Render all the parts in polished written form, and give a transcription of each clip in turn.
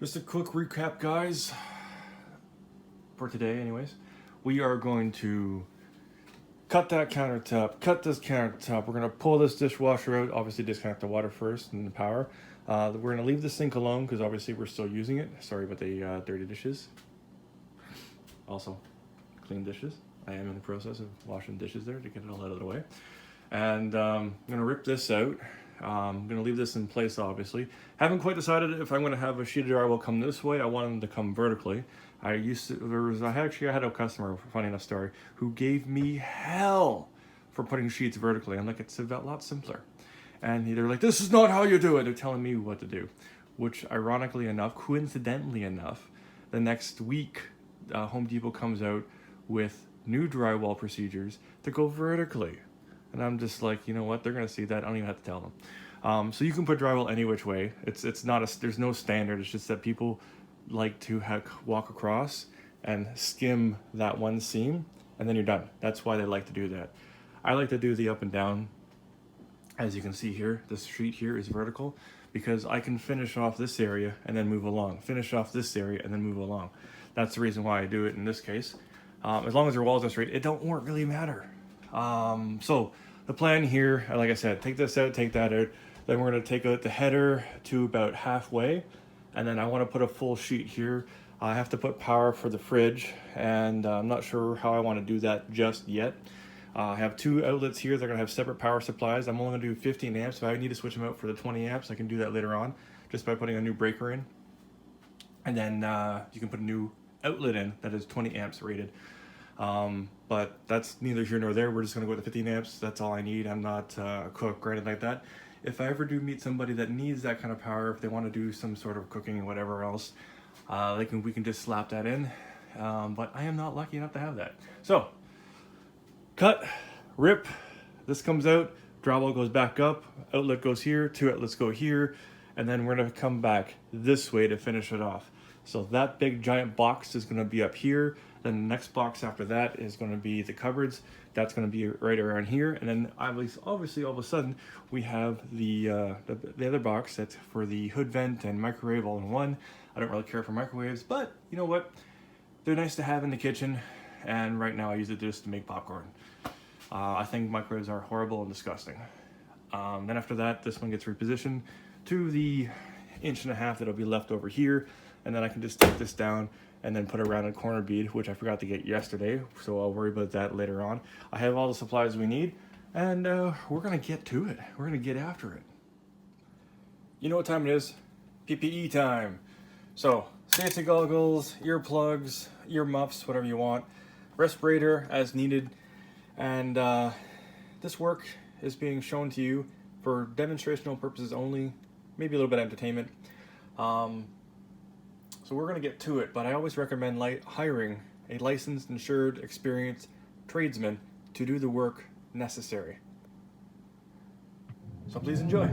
Just a quick recap, guys, for today anyways. We are going to cut that countertop, cut this countertop. We're going to pull this dishwasher out, obviously disconnect the water first and the power. We're going to leave the sink alone because obviously we're still using it. Sorry about the dirty dishes. Also, clean dishes. I am in the process of washing dishes there to get it all out of the way. And I'm going to rip this out. I'm going to leave this in place, obviously. Haven't quite decided if I'm going to have a sheet of drywall come this way. I want them to come vertically. I had a customer, funny enough story, who gave me hell for putting sheets vertically. I'm like, it's a lot simpler. And they're like, this is not how you do it. They're telling me what to do. Which, ironically enough, coincidentally enough, the next week, Home Depot comes out with new drywall procedures to go vertically. And I'm just like, you know what? They're gonna see that. I don't even have to tell them. So you can put drywall any which way. It's not there's no standard. It's just that people like to walk across and skim that one seam, and then you're done. That's why they like to do that. I like to do the up and down. As you can see here, this sheet here is vertical because I can finish off this area and then move along. Finish off this area and then move along. That's the reason why I do it in this case. As long as your walls are straight, it don't really matter. So the plan here, like I said, take this out, take that out. Then we're going to take out the header to about halfway. And then I want to put a full sheet here. I have to put power for the fridge, and I'm not sure how I want to do that just yet. I have two outlets here. They're going to have separate power supplies. I'm only going to do 15 amps. If I need to switch them out for the 20 amps, I can do that later on just by putting a new breaker in. And then you can put a new outlet in that is 20 amps rated. But that's neither here nor there. We're just going to go with the 15 amps. That's all I need. I'm not a cook or anything like that. If I ever do meet somebody that needs that kind of power, if they want to do some sort of cooking or whatever else, we can just slap that in. But I am not lucky enough to have that. So, cut, rip, this comes out, drywall goes back up, outlet goes here, two outlets go here, and then we're going to come back this way to finish it off. So that big giant box is going to be up here. Then the next box after that is going to be the cupboards. That's going to be right around here. And then obviously all of a sudden we have the other box that's for the hood vent and microwave all in one. I don't really care for microwaves, but you know what? They're nice to have in the kitchen. And right now I use it just to make popcorn. I think microwaves are horrible and disgusting. Then after that, this one gets repositioned to the 1.5 inches that'll be left over here. And then I can just take this down and then put a rounded corner bead, which I forgot to get yesterday, so I'll worry about that later on. I have all the supplies we need, and we're gonna get to it. We're gonna get after it. You know what time it is? PPE time. So, safety goggles, earplugs, ear muffs, whatever you want, respirator as needed, and this work is being shown to you for demonstrational purposes only, maybe a little bit of entertainment. So we're going to get to it, but I always recommend hiring a licensed, insured, experienced tradesman to do the work necessary. So please enjoy.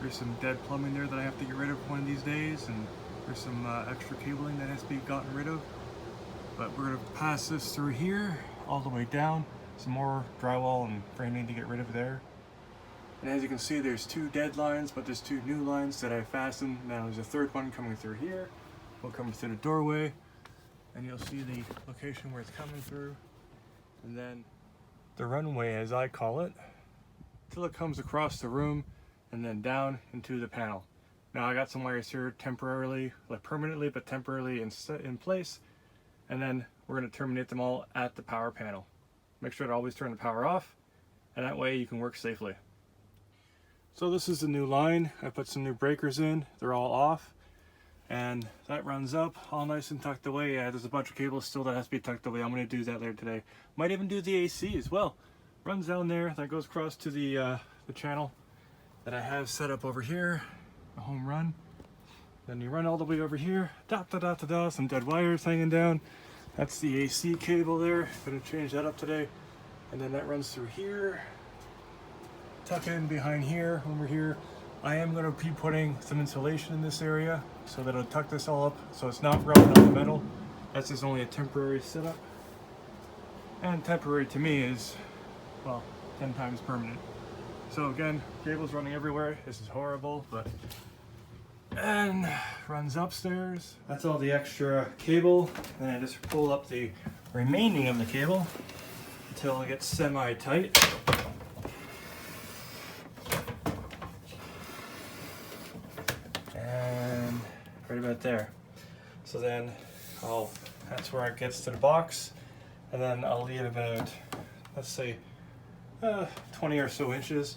There's some dead plumbing there that I have to get rid of one of these days, and there's some extra cabling that has to be gotten rid of. But we're going to pass this through here, all the way down. Some more drywall and framing to get rid of there. And as you can see, there's 2 dead lines, but there's 2 new lines that I fastened. Now there's a 3rd one coming through here. Will come through the doorway, and you'll see the location where it's coming through. And then the runway, as I call it, till it comes across the room and then down into the panel. Now I got some wires here temporarily, like permanently, but temporarily in place. And then we're going to terminate them all at the power panel. Make sure to always turn the power off, and that way you can work safely. So this is the new line. I put some new breakers in. They're all off. And that runs up all nice and tucked away. Yeah, there's a bunch of cables still that has to be tucked away. I'm going to do that later today. Might even do the AC as well. Runs down there. That goes across to the channel that I have set up over here. A home run. Then you run all the way over here. Some dead wires hanging down. That's the AC cable there. Gonna change that up today. And then that runs through here. Tuck in behind here, over here. I am going to be putting some insulation in this area so that it'll tuck this all up so it's not rubbing on the metal. That's just only a temporary setup. And temporary to me is, well, 10 times permanent. So again, cables running everywhere. This is horrible, but... And runs upstairs. That's all the extra cable. Then I just pull up the remaining of the cable until it gets semi-tight. Right about there. So then that's where it gets to the box, and then I'll leave about, let's say, 20 or so inches,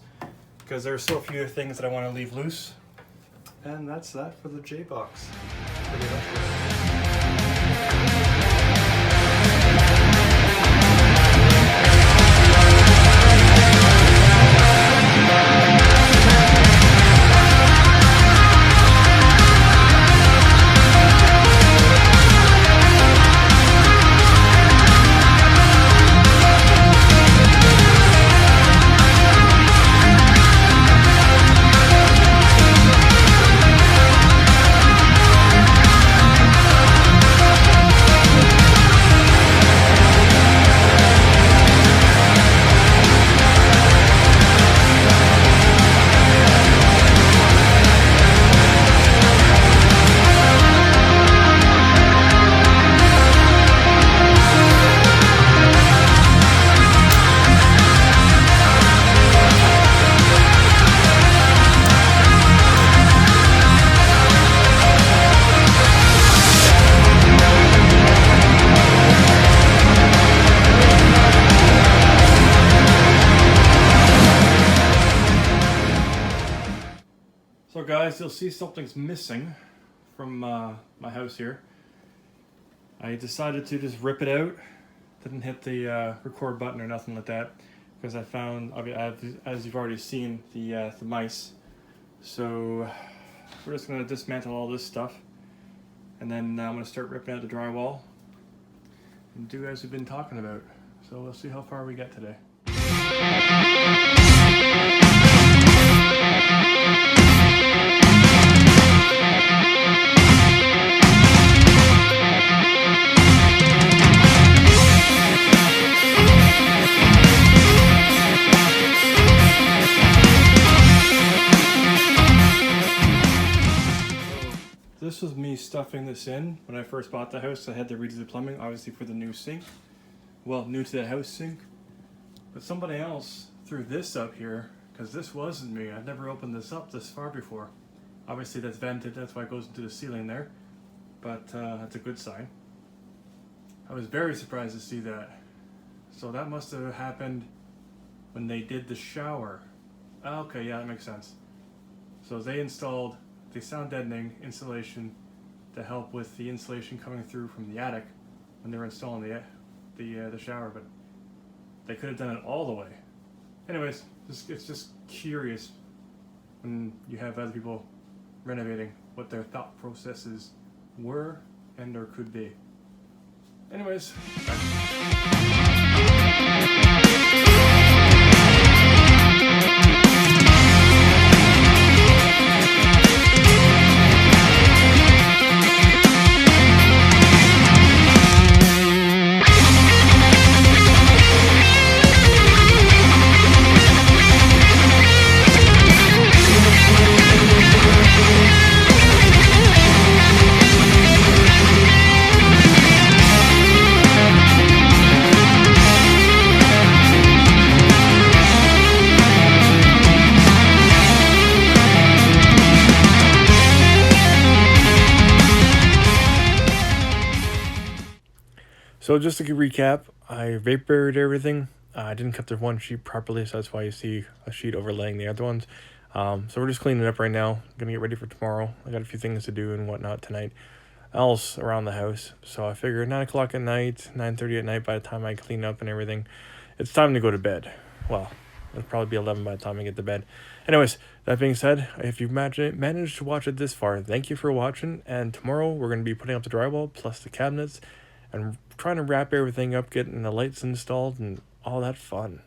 because there are so few things that I want to leave loose. And that's that for the J-box. Pretty much. So guys, you'll see something's missing from my house here. I decided to just rip it out. Didn't hit the record button or nothing like that, because I found, as you've already seen, the mice. So we're just going to dismantle all this stuff, and then I'm going to start ripping out the drywall and do as we've been talking about. So we'll see how far we get today. This was me stuffing this in when I first bought the house. I had to redo the plumbing, obviously, for the new sink. Well, new to the house sink. But somebody else threw this up here, because this wasn't me. I've never opened this up this far before. Obviously that's vented, that's why it goes into the ceiling there. But that's a good sign. I was very surprised to see that. So that must have happened when they did the shower. Okay, yeah, that makes sense. So they installed the sound deadening insulation to help with the insulation coming through from the attic when they were installing the shower, but they could have done it all the way. Anyways, it's just curious when you have other people renovating what their thought processes were and or could be. Anyways, back. So just to recap, I vape buried everything. I didn't cut the one sheet properly, so that's why you see a sheet overlaying the other ones. So we're just cleaning it up right now. Gonna get ready for tomorrow. I got a few things to do and whatnot tonight, else around the house. So I figure 9 o'clock at night, 9:30 at night. By the time I clean up and everything, it's time to go to bed. Well, it'll probably be 11 by the time I get to bed. Anyways, that being said, if you've managed to watch it this far, thank you for watching. And tomorrow we're gonna be putting up the drywall plus the cabinets, and trying to wrap everything up, getting the lights installed, and all that fun.